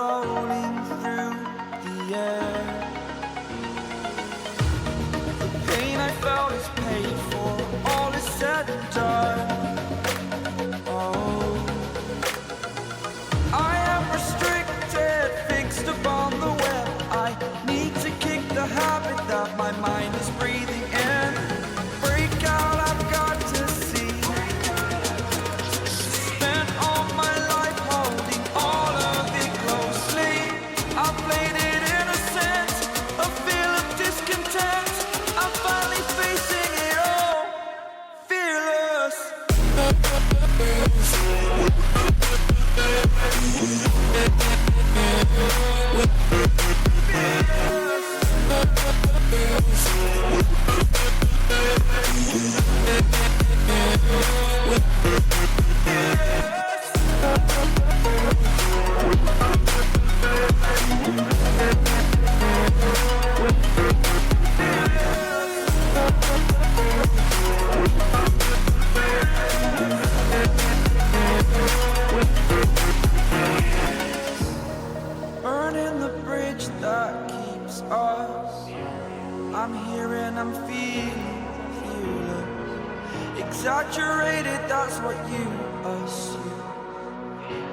floating through the air. The pain I felt is paid for, all is said and done. Oh, I am restricted, fixed upon the web. I need to kick the habit that my mind is breathing in. Break out, I've got to see. Spent all my life holding all of it closely. I played it innocent, a feel of discontent. I'm finally facing it all, fearless. Burning the bridge that keeps us. I'm here and I'm feeling fearless. Exaggerated, that's what you assume.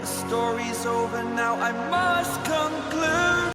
The story's over now, I must conclude.